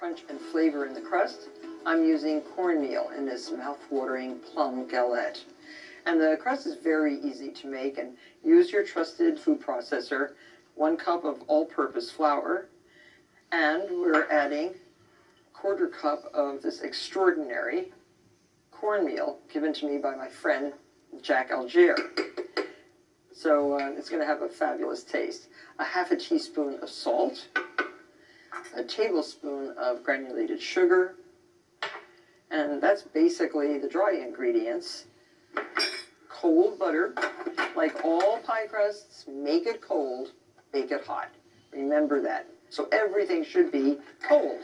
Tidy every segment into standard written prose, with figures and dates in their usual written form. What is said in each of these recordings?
crunch and flavor in the crust, I'm using cornmeal in this mouth-watering plum galette. And the crust is very easy to make, and use your trusted food processor, 1 cup of all-purpose flour, and we're adding 1/4 cup of this extraordinary cornmeal given to me by my friend Jack Algier. So it's going to have a fabulous taste. 1/2 teaspoon of salt, 1 tablespoon of granulated sugar, and that's basically the dry ingredients. Cold butter. Like all pie crusts, make it cold, bake it hot. Remember that. So everything should be cold.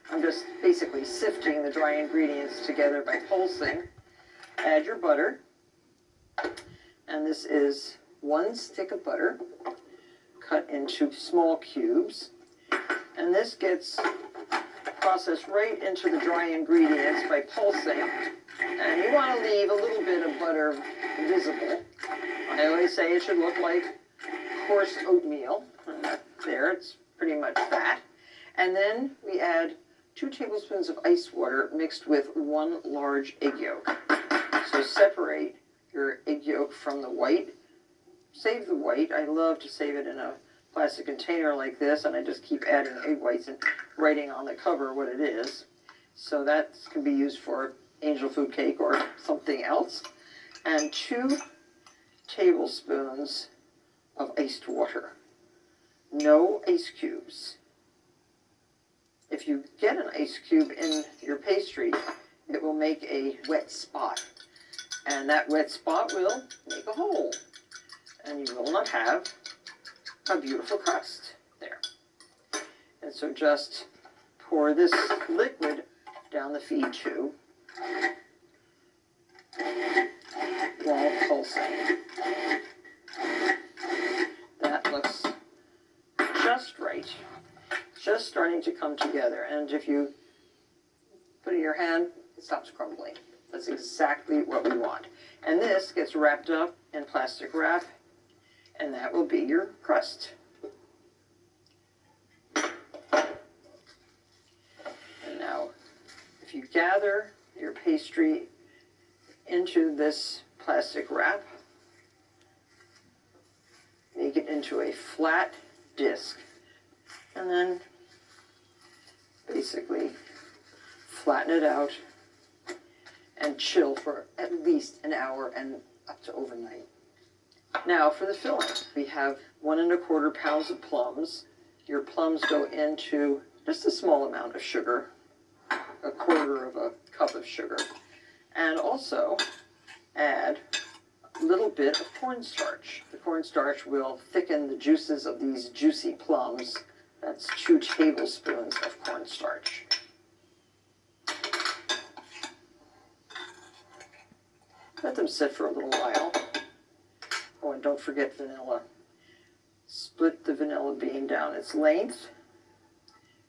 I'm just basically sifting the dry ingredients together by pulsing. Add your butter. And this is 1 stick of butter cut into small cubes. And this gets processed right into the dry ingredients by pulsing. And you want to leave a little bit of butter visible. I always say it should look like coarse oatmeal. There, it's pretty much that. And then we add 2 tablespoons of ice water mixed with 1 large egg yolk. So separate your egg yolk from the white. Save the white. I love to save it in a plastic container like this, and I just keep adding egg whites and writing on the cover what it is. So that can be used for angel food cake or something else. And 2 tablespoons of iced water. No ice cubes. If you get an ice cube in your pastry, it will make a wet spot. And that wet spot will make a hole. And you will not have a beautiful crust there. And so just pour this liquid down the feed tube while pulsing. That looks just right. Just starting to come together. And if you put it in your hand, it stops crumbling. That's exactly what we want. And this gets wrapped up in plastic wrap, and that will be your crust. And now, if you gather your pastry into this plastic wrap, make it into a flat disc, and then basically flatten it out and chill for at least an hour and up to overnight. Now for the filling, we have 1 1/4 pounds of plums. Your plums go into just a small amount of sugar, 1/4 cup of sugar, and also add a little bit of cornstarch. The cornstarch will thicken the juices of these juicy plums. That's 2 tablespoons of cornstarch. Let them sit for a little while. Oh, and don't forget vanilla. Split the vanilla bean down its length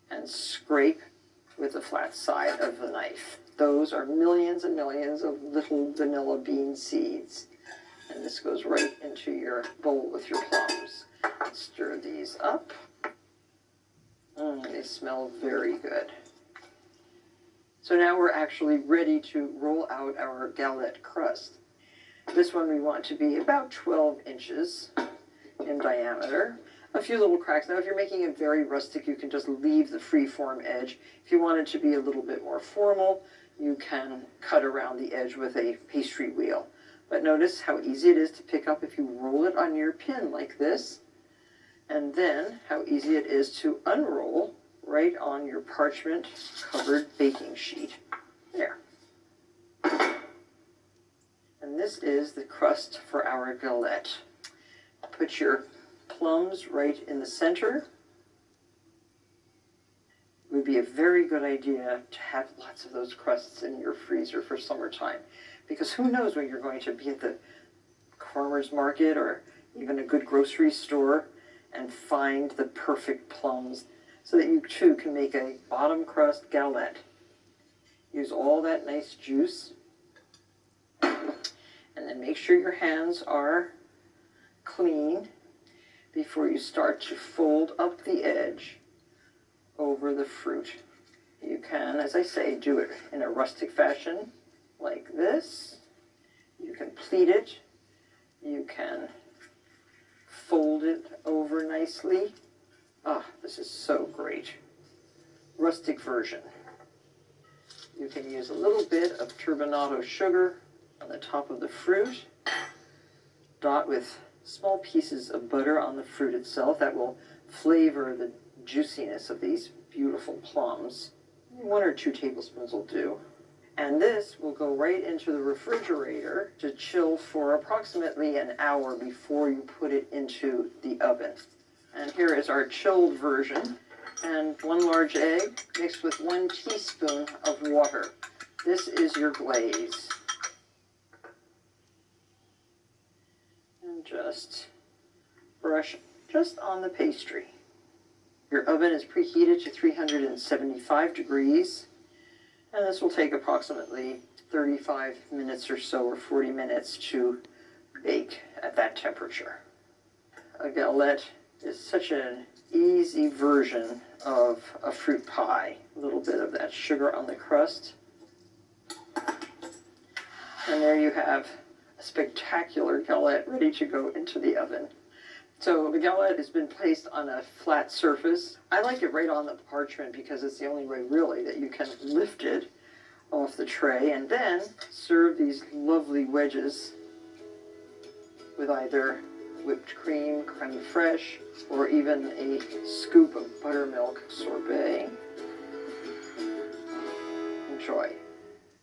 and scrape with the flat side of the knife. Those are millions and millions of little vanilla bean seeds. And this goes right into your bowl with your plums. Stir these up. They smell very good. So now we're actually ready to roll out our galette crust. This one we want to be about 12 inches in diameter. A few little cracks. Now if you're making it very rustic, you can just leave the free-form edge. If you want it to be a little bit more formal, you can cut around the edge with a pastry wheel. But notice how easy it is to pick up if you roll it on your pin like this. And then how easy it is to unroll right on your parchment-covered baking sheet. There. And this is the crust for our galette. Put your plums right in the center. It would be a very good idea to have lots of those crusts in your freezer for summertime, because who knows when you're going to be at the farmer's market or even a good grocery store and find the perfect plums, so that you too can make a bottom crust galette. Use all that nice juice, and then make sure your hands are clean before you start to fold up the edge over the fruit. can, as I say, do it in a rustic fashion like this. You can pleat it. You can fold it over nicely. Ah, this is so great. Rustic version. You can use a little bit of turbinado sugar on the top of the fruit. Dot with small pieces of butter on the fruit itself. That will flavor the juiciness of these beautiful plums. 1 or 2 tablespoons will do. And this will go right into the refrigerator to chill for approximately an hour before you put it into the oven. And here is our chilled version. And 1 large egg mixed with 1 teaspoon of water. This is your glaze. And just brush just on the pastry. Your oven is preheated to 375 degrees. And this will take approximately 35 minutes or so, or 40 minutes to bake at that temperature. A galette is such an easy version of a fruit pie. A little bit of that sugar on the crust. And there you have a spectacular galette ready to go into the oven. So the galette has been placed on a flat surface. I like it right on the parchment because it's the only way really that you can lift it off the tray, and then serve these lovely wedges with either whipped cream, creme fraiche, or even a scoop of buttermilk sorbet. Enjoy.